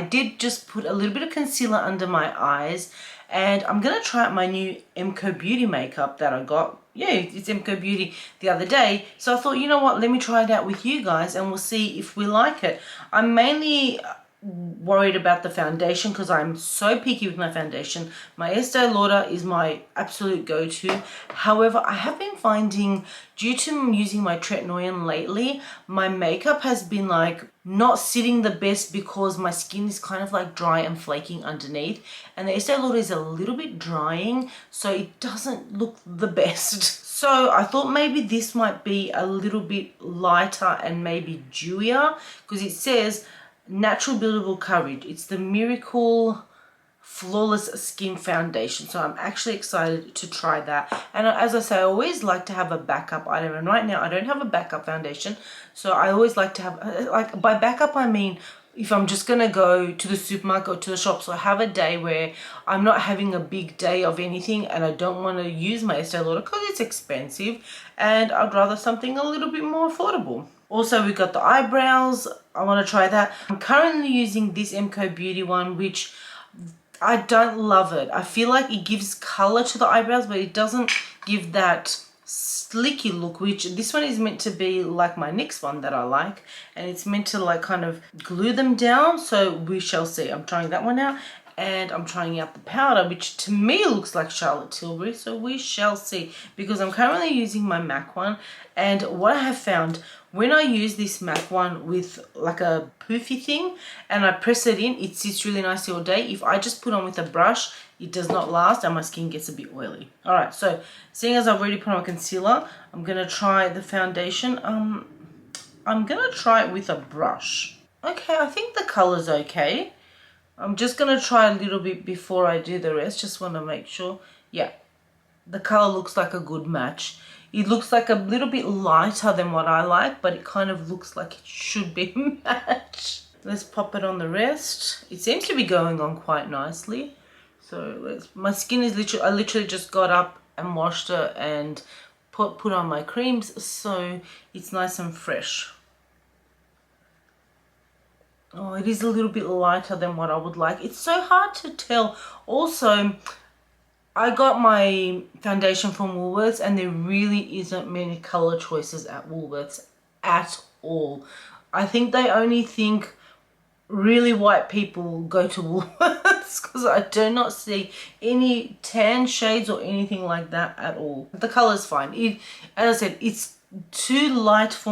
I did just put a little bit of concealer under my eyes, and I'm going to try out my new MCO Beauty makeup that I got. Yeah, it's MCO Beauty the other day. So I thought, you know what, let me try it out with you guys and we'll see if we like it. I'm mainly worried about the foundation because I'm so picky with my foundation. My Estee Lauder is my absolute go-to. However, I have been finding, due to using my tretinoin lately, my makeup has been like not sitting the best because my skin is kind of like dry and flaking underneath, and the Estee Lauder is a little bit drying, so it doesn't look the best. So I thought maybe this might be a little bit lighter and maybe dewier, because it says natural buildable coverage. It's the Miracle Flawless Skin Foundation. So I'm actually excited to try that. And as I say, I always like to have a backup item. And right now I don't have a backup foundation. So I always like to have, like by backup I mean if I'm just going to go to the supermarket or to the shop. So I have a day where I'm not having a big day of anything and I don't want to use my Estee Lauder because it's expensive. And I'd rather something a little bit more affordable. Also, we got the eyebrows. I want to try that. I'm currently using this MCO Beauty one, which I don't love it. I feel like it gives color to the eyebrows, but it doesn't give that slicky look, which this one is meant to be like my next one that I like. And it's meant to like kind of glue them down. So we shall see. I'm trying that one out. And I'm trying out the powder, which to me looks like Charlotte Tilbury, so we shall see, because I'm currently using my MAC one. And what I have found, when I use this MAC one with like a poofy thing and I press it in, it sits really nicely all day. If I just put on with a brush, it does not last and my skin gets a bit oily. All right, so seeing as I've already put on my concealer, I'm gonna try the foundation. I'm gonna try it with a brush. Okay, I think the color's okay. I'm just going to try a little bit before I do the rest. Just want to make sure. Yeah, the color looks like a good match. It looks like a little bit lighter than what I like, but it kind of looks like it should be a match. Let's pop it on the rest. It seems to be going on quite nicely. So my skin is literally, I literally just got up and washed it and put on my creams, so it's nice and fresh. Oh, it is a little bit lighter than what I would like. It's so hard to tell. Also, I got my foundation from Woolworths and there really isn't many color choices at Woolworths at all. I think they only think really white people go to Woolworths because I do not see any tan shades or anything like that at all. The color's fine. As I said, it's too light for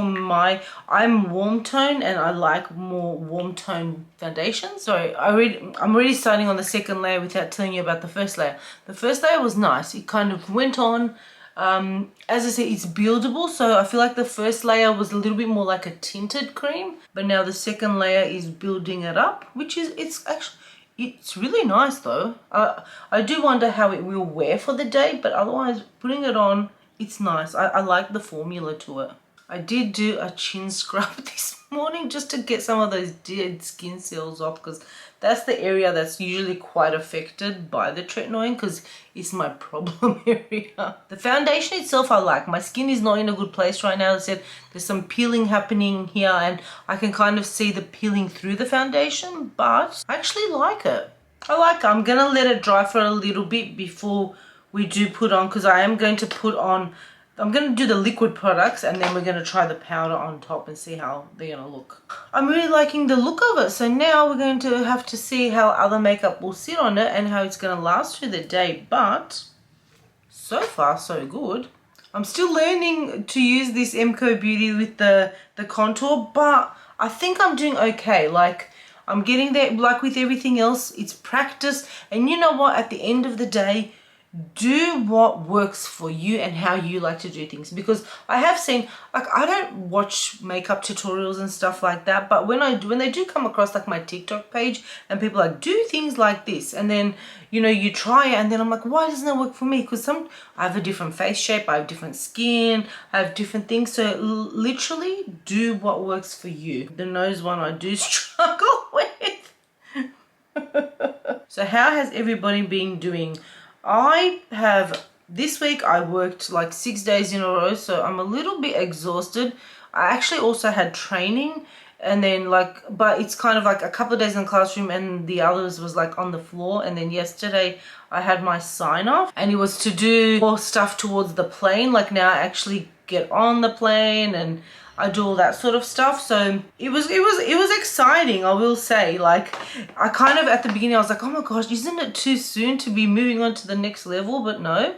I'm warm tone and I like more warm tone foundation. So I'm already starting on the second layer without telling you about the first layer. The first layer was nice. It kind of went on. As I said, it's buildable, so I feel like the first layer was a little bit more like a tinted cream, but now the second layer is building it up, which is, it's really nice though. I do wonder how it will wear for the day, but otherwise putting it on, it's nice. I like the formula to it. I did do a chin scrub this morning just to get some of those dead skin cells off, because that's the area that's usually quite affected by the tretinoin, because it's my problem area. The foundation itself I like. My skin is not in a good place right now. As I said, there's some peeling happening here and I can kind of see the peeling through the foundation, but I actually like it. I like it. I'm going to let it dry for a little bit before we do put on, because I am going to put on, I'm going to do the liquid products and then we're going to try the powder on top and see how they're going to look. I'm really liking the look of it. So now we're going to have to see how other makeup will sit on it and how it's going to last through the day. But so far so good. I'm still learning to use this MCO Beauty with the contour, but I think I'm doing okay. Like, I'm getting there. Like with everything else, it's practice. And you know what? At the end of the day, do what works for you and how you like to do things. Because I have seen, like, I don't watch makeup tutorials and stuff like that, but when they do come across like my TikTok page and people like, do things like this, and then, you know, you try it and then I'm like, why doesn't it work for me? Because I have a different face shape, I have different skin, I have different things. So literally do what works for you. The nose one I do struggle with. So how has everybody been doing? This week I worked like 6 days in a row, so I'm a little bit exhausted. I actually also had training And then like, but it's kind of like a couple of days in the classroom and the others was like on the floor. And then yesterday I had my sign off and it was to do more stuff towards the plane. Like now I actually get on the plane and I do all that sort of stuff. So it was exciting, I will say. Like I kind of at the beginning I was like, oh my gosh, isn't it too soon to be moving on to the next level? But no.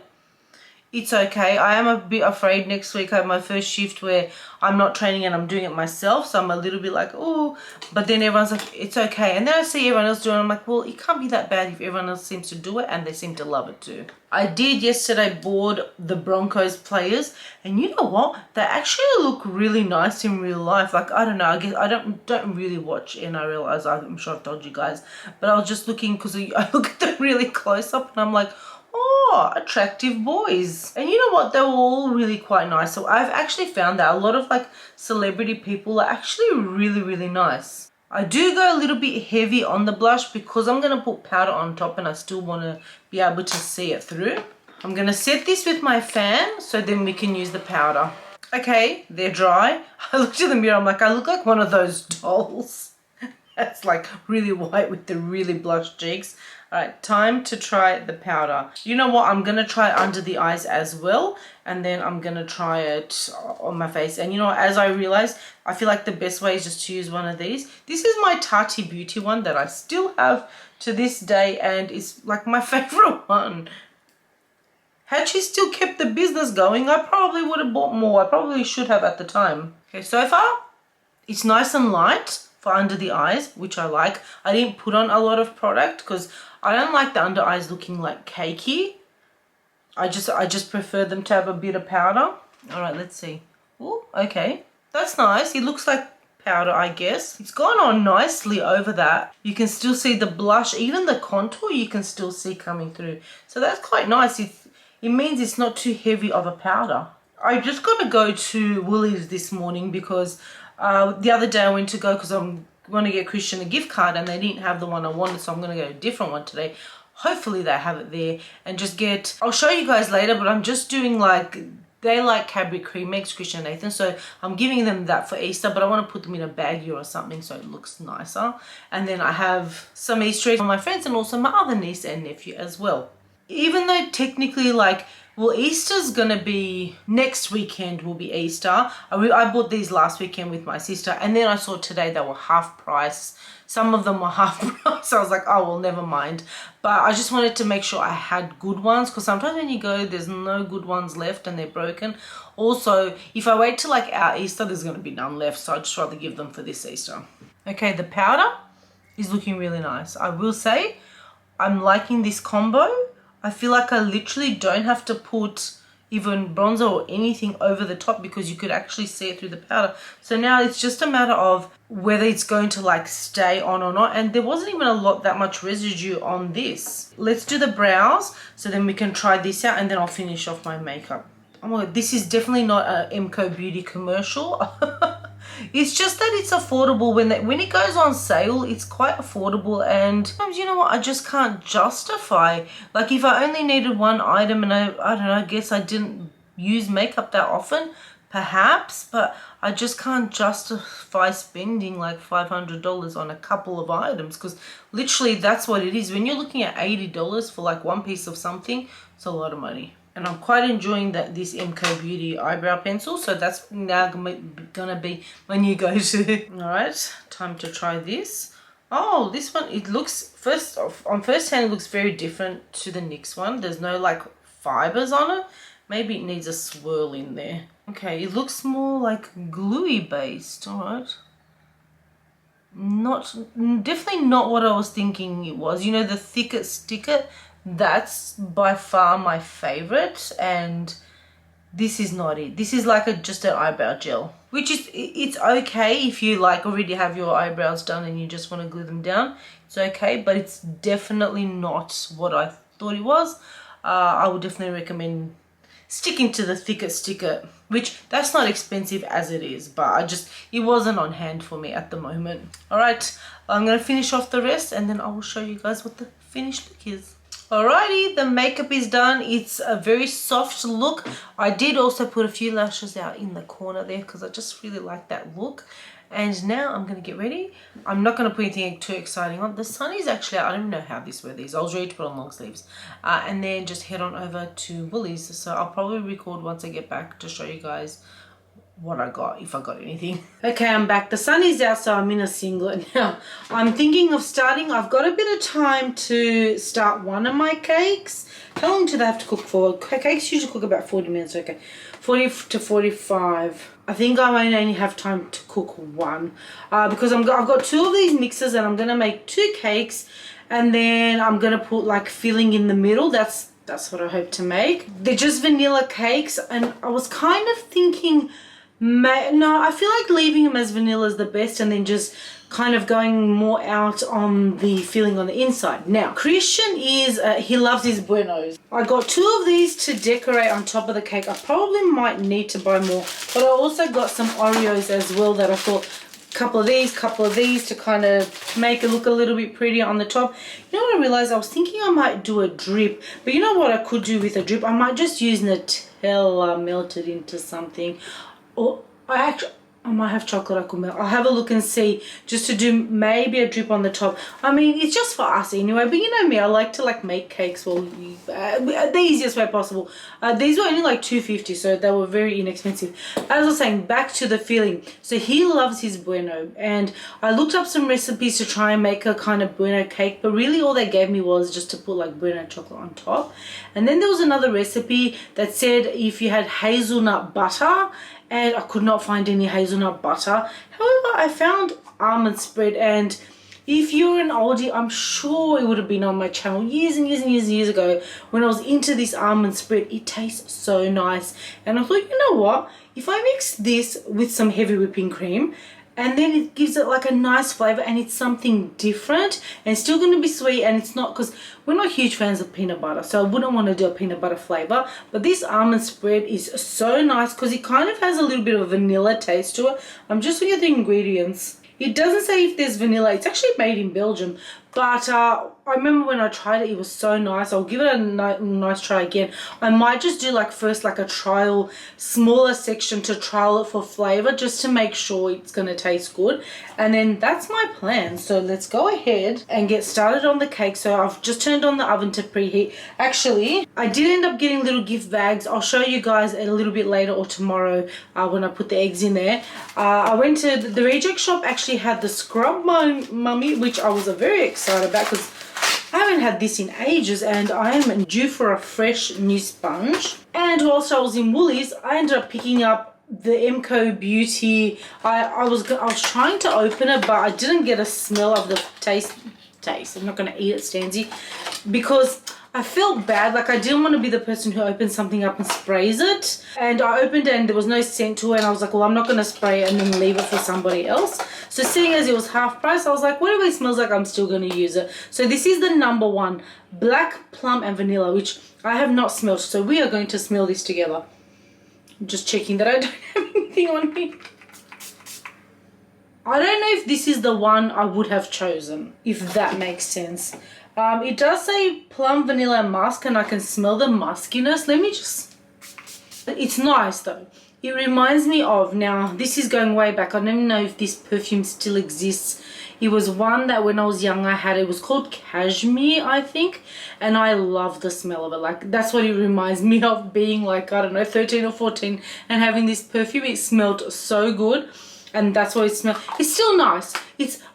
It's okay. I am a bit afraid next week. I have my first shift where I'm not training and I'm doing it myself. So I'm a little bit like, oh, but then everyone's like, it's okay. And then I see everyone else doing it. I'm like, well, it can't be that bad if everyone else seems to do it and they seem to love it too. I did yesterday board the Broncos players. And you know what? They actually look really nice in real life. Like, I don't know. I guess I don't really watch NRL, as I'm sure I've told you guys. But I was just looking because I look at them really close up and I'm like, oh, attractive boys. And you know what? They were all really quite nice. So I've actually found that a lot of like celebrity people are actually really, really nice. I do go a little bit heavy on the blush because I'm going to put powder on top and I still want to be able to see it through. I'm going to set this with my fan so then we can use the powder. Okay, they're dry. I looked in the mirror, I'm like, I look like one of those dolls. That's like really white with the really blush cheeks. All right, time to try the powder. You know what? I'm going to try it under the eyes as well. And then I'm going to try it on my face. And you know, as I realized, I feel like the best way is just to use one of these. This is my Tati Beauty one that I still have to this day. And it's like my favorite one. Had she still kept the business going, I probably would have bought more. I probably should have at the time. Okay, so far, it's nice and light for under the eyes, which I like. I didn't put on a lot of product because I don't like the under eyes looking like cakey. I just prefer them to have a bit of powder. All right, let's see. Oh, okay. That's nice. It looks like powder, I guess. It's gone on nicely over that. You can still see the blush, even the contour you can still see coming through. So that's quite nice. It means it's not too heavy of a powder. I just got to go to Wolli's this morning because the other day I went to go because I'm going to get Christian a gift card and they didn't have the one I wanted, so I'm going to get a different one today. Hopefully they have it there and just get, I'll show you guys later, but I'm just doing like, they like Cadbury cream eggs, Christian and Nathan, so I'm giving them that for Easter, but I want to put them in a baggie or something so it looks nicer. And then I have some Easter eggs for my friends and also my other niece and nephew as well. Even though technically like, well, Easter's gonna be next weekend will be Easter. I bought these last weekend with my sister and then I saw today they were half price. Some of them were half price. So I was like, oh, well, never mind. But I just wanted to make sure I had good ones because sometimes when you go, there's no good ones left and they're broken. Also, if I wait till like our Easter, there's gonna be none left. So I'd just rather give them for this Easter. Okay, the powder is looking really nice. I will say I'm liking this combo. I feel like I literally don't have to put even bronzer or anything over the top because you could actually see it through the powder. So now it's just a matter of whether it's going to like stay on or not. And there wasn't even that much residue on this. Let's do the brows so then we can try this out and then I'll finish off my makeup. Oh my God, this is definitely not an Emco Beauty commercial. It's just that it's affordable. When it goes on sale, it's quite affordable. And sometimes, you know what, I just can't justify. Like if I only needed one item and I don't know, I guess I didn't use makeup that often, perhaps. But I just can't justify spending like $500 on a couple of items. Because literally that's what it is. When you're looking at $80 for like one piece of something, it's a lot of money. And I'm quite enjoying this Emco Beauty eyebrow pencil. So that's now gonna be my new go-to. All right, time to try this. Oh, this one, it looks, on first hand, it looks very different to the NYX one. There's no like fibers on it. Maybe it needs a swirl in there. Okay, it looks more like gluey based, all right. Definitely not what I was thinking it was. You know, the thicker sticker, that's by far my favorite, and this is not it. This is like just an eyebrow gel, which is, it's okay if you like already have your eyebrows done and you just want to glue them down. It's okay, but it's definitely not what I thought it was. I would definitely recommend sticking to the thicker sticker, which that's not expensive as it is, but it wasn't on hand for me at the moment. All right, I'm gonna finish off the rest and then I will show you guys what the finished look is. Alrighty, the makeup is done. It's a very soft look. I did also put a few lashes out in the corner there because I just really like that look. And now I'm going to get ready. I'm not going to put anything too exciting on. The sun is actually out. I don't even know how this weather is. I was ready to put on long sleeves. And then just head on over to Wolli's. So I'll probably record once I get back to show you guys what I got, if I got anything. Okay, I'm back. The sun is out, so I'm in a singlet now. I'm thinking of starting. I've got a bit of time to start one of my cakes. How long do they have to cook for? Cakes usually cook about 40 minutes. Okay, 40 to 45. I think I might only have time to cook one because I've got two of these mixes and I'm gonna make 2 cakes, and then I'm gonna put like filling in the middle. That's what I hope to make. They're just vanilla cakes, and I was kind of thinking, no, I feel like leaving them as vanilla is the best, and then just kind of going more out on the filling on the inside. Now, Christian he loves his buenos. I got 2 of these to decorate on top of the cake. I probably might need to buy more, but I also got some Oreos as well that I thought, couple of these to kind of make it look a little bit prettier on the top. You know what I realized? I was thinking I might do a drip, but you know what I could do with a drip? I might just use Nutella melted into something. Or I might have chocolate I could melt. I'll have a look and see, just to do maybe a drip on the top. I mean, it's just for us anyway, but you know me, I like to like make cakes the easiest way possible. These were only like $2.50, so they were very inexpensive. As I was saying, back to the filling. So he loves his bueno, and I looked up some recipes to try and make a kind of bueno cake, but really all they gave me was just to put like bueno chocolate on top. And then there was another recipe that said if you had hazelnut butter, and I could not find any hazelnut butter. However, I found almond spread, and if you're an oldie, I'm sure it would have been on my channel years and years and years and years ago when I was into this almond spread. It tastes so nice, and I thought, you know what? If I mix this with some heavy whipping cream, and then it gives it like a nice flavor, and it's something different and it's still going to be sweet, and it's not, because we're not huge fans of peanut butter, so I wouldn't want to do a peanut butter flavor. But this almond spread is so nice because it kind of has a little bit of a vanilla taste to it. I'm just looking at the ingredients. It doesn't say if there's vanilla. It's actually made in Belgium, but I remember when I tried it, it was so nice. I'll give it a nice try again. I might just do like first like a trial, smaller section to trial it for flavor, just to make sure it's going to taste good. And then that's my plan. So let's go ahead and get started on the cake. So I've just turned on the oven to preheat. Actually, I did end up getting little gift bags. I'll show you guys a little bit later or tomorrow when I put the eggs in there. I went to the reject shop, actually had the Scrub Mummy, which I was very excited about because I haven't had this in ages, and I am due for a fresh new sponge. And whilst I was in Wolli's, I ended up picking up the Emco Beauty. I was trying to open it, but I didn't get a smell of the taste. I'm not going to eat it, Stanzie, because I felt bad. Like, I didn't want to be the person who opens something up and sprays it. And I opened it and there was no scent to it, and I was like, well, I'm not going to spray it and then leave it for somebody else. So seeing as it was half price, I was like, whatever it smells like, I'm still going to use it. So this is the #1, black plum and vanilla, which I have not smelled. So we are going to smell this together. I'm just checking that I don't have anything on me. I don't know if this is the one I would have chosen, if that makes sense. It does say plum, vanilla, and musk, and I can smell the muskiness. Let me just... It's nice though. It reminds me of... Now, this is going way back. I don't even know if this perfume still exists. It was one that when I was young I had. It was called Cashmere, I think. And I love the smell of it. Like, that's what it reminds me of, being like, I don't know, 13 or 14 and having this perfume. It smelled so good. And that's what it smells. It's still nice.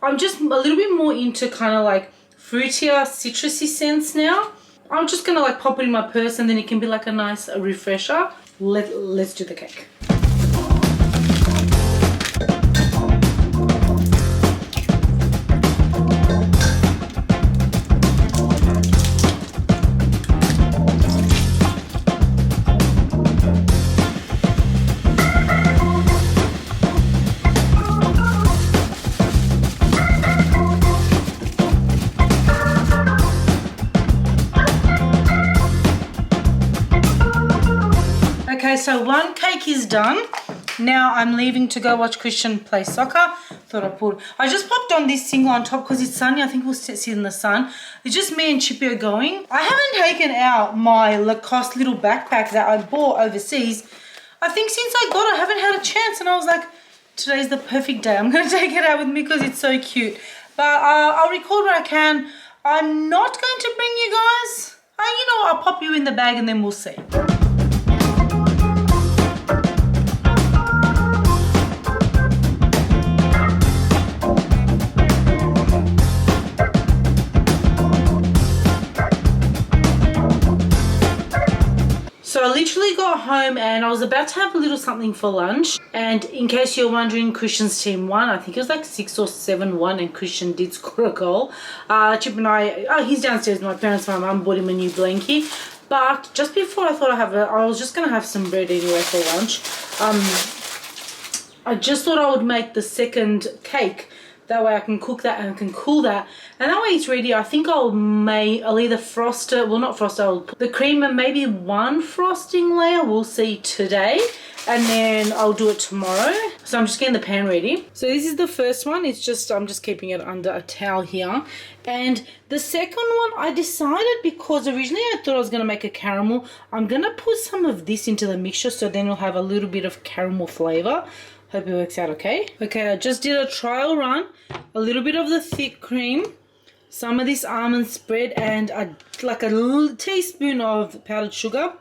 I'm just a little bit more into kind of like fruitier, citrusy scents now. I'm just gonna like pop it in my purse, and then it can be like a nice refresher. Let's do the cake. Okay, so one cake is done. Now I'm leaving to go watch Christian play soccer. I just popped on this single on top because it's sunny. I think we'll sit in the sun. It's just me and Chippy are going. I haven't taken out my Lacoste little backpack that I bought overseas. I think since I got it, I haven't had a chance. And I was like, today's the perfect day. I'm going to take it out with me because it's so cute. But I'll record what I can. I'm not going to bring you guys. You know, I'll pop you in the bag and then we'll see. So I literally got home and I was about to have a little something for lunch. And in case you're wondering, Christian's team won. I think it was like 6 or 7-1 and Christian did score a goal. Chip and I, he's downstairs. My parents, my mum bought him a new blankie. But just before I was just going to have some bread anyway for lunch. I just thought I would make the second cake. That way I can cook that and I can cool that. And that way it's ready. I think I'll either frost it. Well, not frost it. I'll put the cream and maybe one frosting layer. We'll see today. And then I'll do it tomorrow. So I'm just getting the pan ready. So this is the first one. It's just, I'm just keeping it under a towel here. And the second one, I decided because originally I thought I was going to make a caramel. I'm going to put some of this into the mixture so then we'll have a little bit of caramel flavor. Hope it works out okay. Okay, I just did a trial run. A little bit of the thick cream, some of this almond spread, and like a little teaspoon of powdered sugar.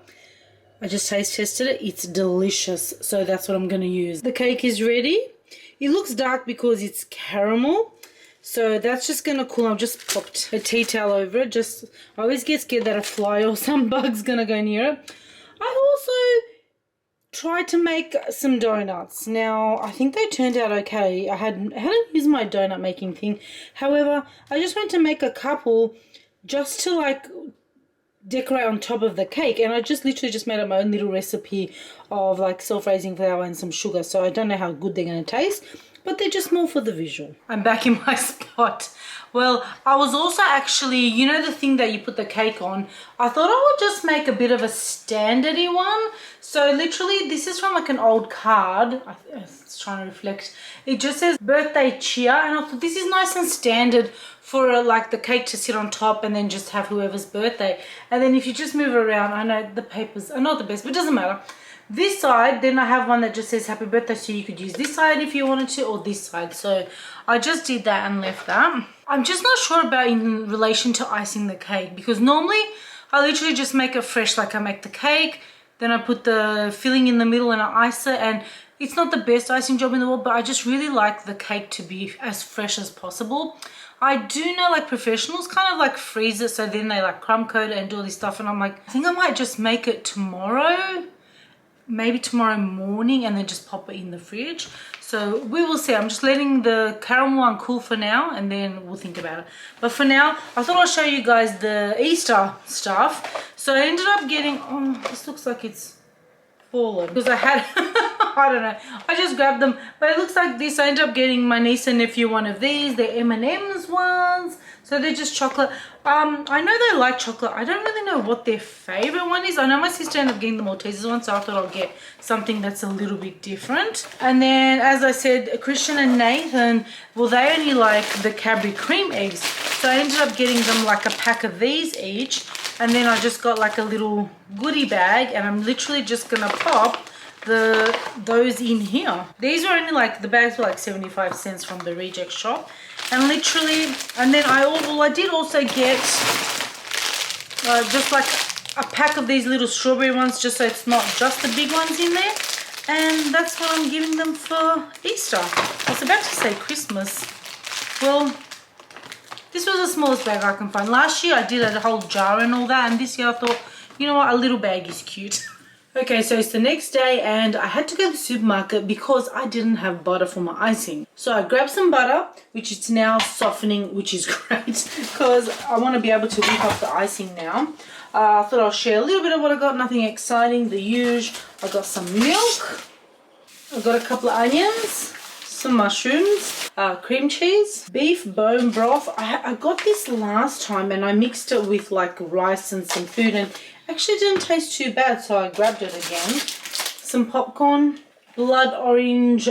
I just taste tested it. It's delicious. So that's what I'm going to use. The cake is ready. It looks dark because it's caramel. So that's just going to cool. I've just popped a tea towel over it. I always get scared that a fly or some bug's going to go near it. I also tried to make some donuts. Now, I think they turned out okay. I hadn't used my donut making thing. However, I just went to make a couple just to like decorate on top of the cake, and I just literally just made up my own little recipe of like self-raising flour and some sugar. So I don't know how good they're going to taste, but they're just more for the visual. I'm back in my spot. Well, I was also actually, you know the thing that you put the cake on? I thought I would just make a bit of a standardy one. So literally, this is from like an old card. It's trying to reflect. It just says birthday cheer, and I thought this is nice and standard for like the cake to sit on top and then just have whoever's birthday. And then if you just move it around, I know the papers are not the best, but it doesn't matter. This side, then I have one that just says happy birthday, so you could use this side if you wanted to, or this side. So I just did that and left that. I'm just not sure about in relation to icing the cake, because normally I literally just make it fresh. Like I make the cake, then I put the filling in the middle and I ice it, and it's not the best icing job in the world, but I just really like the cake to be as fresh as possible. I do know like professionals kind of like freeze it, so then they like crumb coat it and do all this stuff, and I'm like, I think I might just make it tomorrow. Maybe tomorrow morning, and then just pop it in the fridge. So we will see. I'm just letting the caramel one cool for now, and then we'll think about it. But for now, I thought I'll show you guys the Easter stuff. So I ended up getting, oh, this looks like it's fallen because I had I don't know, I just grabbed them, but it looks like this. I ended up getting my niece and nephew one of these. They're M&M's ones, so they're just chocolate. I know they like chocolate. I don't really know what their favorite one is. I know my sister ended up getting the Maltesers one, so I thought I'll get something that's a little bit different. And then, as I said, Christian and Nathan, well, they only like the Cadbury cream eggs, so I ended up getting them like a pack of these each. And then I just got like a little goodie bag, and I'm literally just gonna pop those in here. These were only like, the bags were like 75 cents from the reject shop. And literally, and then I did also get just like a pack of these little strawberry ones, just so it's not just the big ones in there. And that's what I'm giving them for Easter. I was about to say Christmas. Well, this was the smallest bag I can find. Last year I did a whole jar and all that, and this year I thought, you know what, a little bag is cute. Okay, so it's the next day and I had to go to the supermarket because I didn't have butter for my icing. So I grabbed some butter, which is now softening, which is great because I want to be able to whip up the icing now. I thought I'll share a little bit of what I got, nothing exciting, the usual. I got some milk, I got a couple of onions, some mushrooms, cream cheese, beef bone broth. I got this last time and I mixed it with like rice and some food, and actually didn't taste too bad, so I grabbed it again. Some popcorn, blood orange,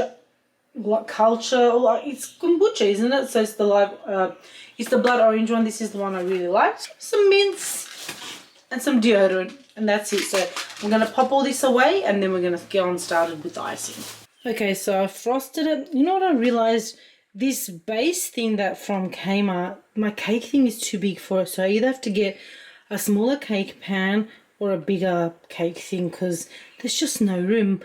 what culture? Oh, it's kombucha, isn't it? So it's the blood orange one. This is the one I really liked. Some mints and some deodorant, and that's it. So I'm gonna pop all this away, and then we're gonna get on started with the icing. Okay, so I frosted it. You know what I realized? This base thing that from Kmart, my cake thing is too big for it. So I either have to get a smaller cake pan or a bigger cake thing because there's just no room.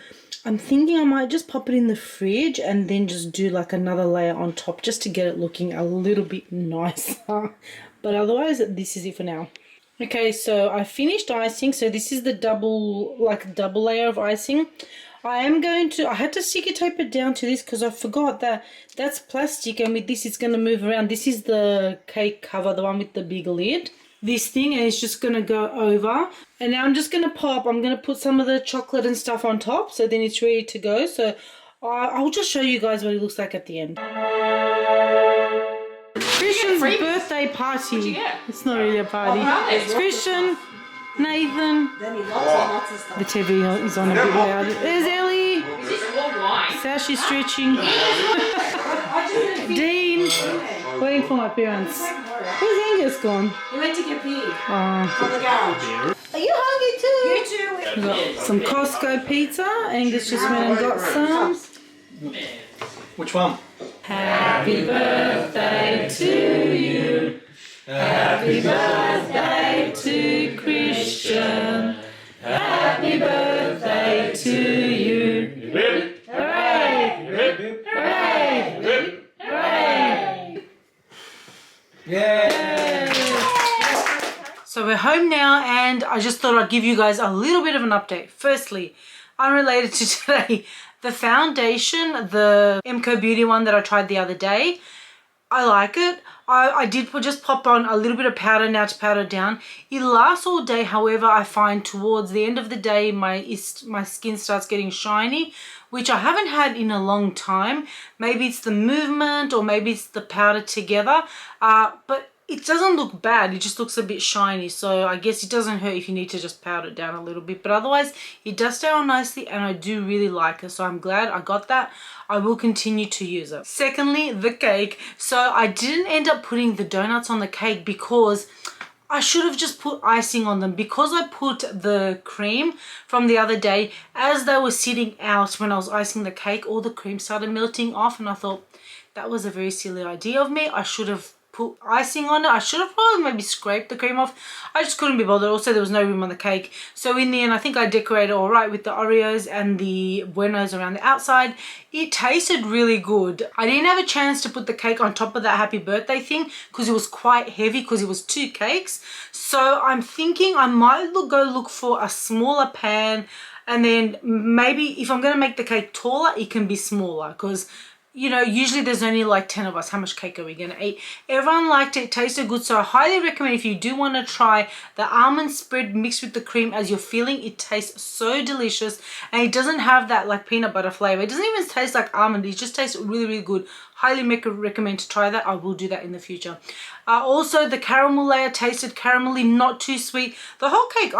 I'm thinking I might just pop it in the fridge and then just do like another layer on top just to get it looking a little bit nicer. But otherwise, this is it for now. Okay, so I finished icing. So this is the double layer of icing. I had to sticky tape it down to this because I forgot that that's plastic, and with this it's going to move around. This is the cake cover, the one with the big lid. This thing, and it's just going to go over. And now I'm just going to I'm going to put some of the chocolate and stuff on top, so then it's ready to go. So I'll just show you guys what it looks like at the end. Christian's birthday party. What'd you get? It's not really a party. It's Christian, Nathan. Then he lots of stuff. The TV is on a bit loud. There's Ellie. Is this all wine? Sashi's stretching. Dean. Waiting for my parents. Where's Angus gone? He went to get pee. Oh. From the garage. Are you hungry too? You too. We got some Costco pizza. Angus just went and got some. Which one? Happy birthday to you. Happy birthday to Christian. Happy birthday to you. Hooray! Hooray! Hooray! Yeah! So we're home now, and I just thought I'd give you guys a little bit of an update. Firstly, unrelated to today, the foundation, the Emco Beauty one that I tried the other day, I like it. I did just pop on a little bit of powder now to powder down. It lasts all day. However, I find towards the end of the day, my skin starts getting shiny, which I haven't had in a long time. Maybe it's the movement or maybe it's the powder together. But it doesn't look bad. It just looks a bit shiny. So I guess it doesn't hurt if you need to just powder it down a little bit. But otherwise, it does stay on nicely, and I do really like it. So I'm glad I got that. I will continue to use it. Secondly, the cake. So I didn't end up putting the donuts on the cake because I should have just put icing on them. Because I put the cream from the other day, as they were sitting out when I was icing the cake, all the cream started melting off, and I thought that was a very silly idea of me. I should have put icing on it. I should have probably maybe scraped the cream off. I just couldn't be bothered. Also, there was no room on the cake. So in the end, I think I decorated all right with the Oreos and the Buenos around the outside. It tasted really good. I didn't have a chance to put the cake on top of that happy birthday thing because it was quite heavy because it was 2 cakes. So I'm thinking I might go look for a smaller pan, and then maybe if I'm going to make the cake taller, it can be smaller because, you know, usually there's only like 10 of us. How much cake are we going to eat? Everyone liked it. It tasted good. So I highly recommend if you do want to try the almond spread mixed with the cream as your filling. It tastes so delicious, and it doesn't have that like peanut butter flavor. It doesn't even taste like almond. It just tastes really, really good. Highly recommend to try that. I will do that in the future. Also, the caramel layer tasted caramelly, not too sweet. The whole cake,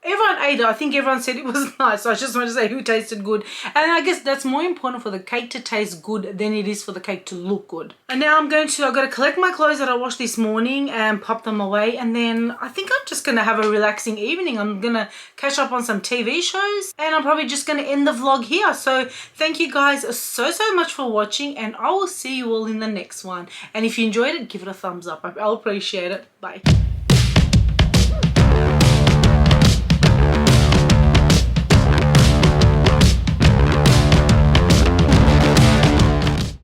everyone ate it. I think everyone said it was nice. So I just want to say who tasted good. And I guess that's more important for the cake to taste good than it is for the cake to look good. And now I've got to collect my clothes that I washed this morning and pop them away. And then I think I'm just going to have a relaxing evening. I'm going to catch up on some TV shows. And I'm probably just going to end the vlog here. So thank you guys so much for watching. And I will see you all in the next one. And if you enjoyed it, give it a thumbs up. I'll appreciate it. Bye.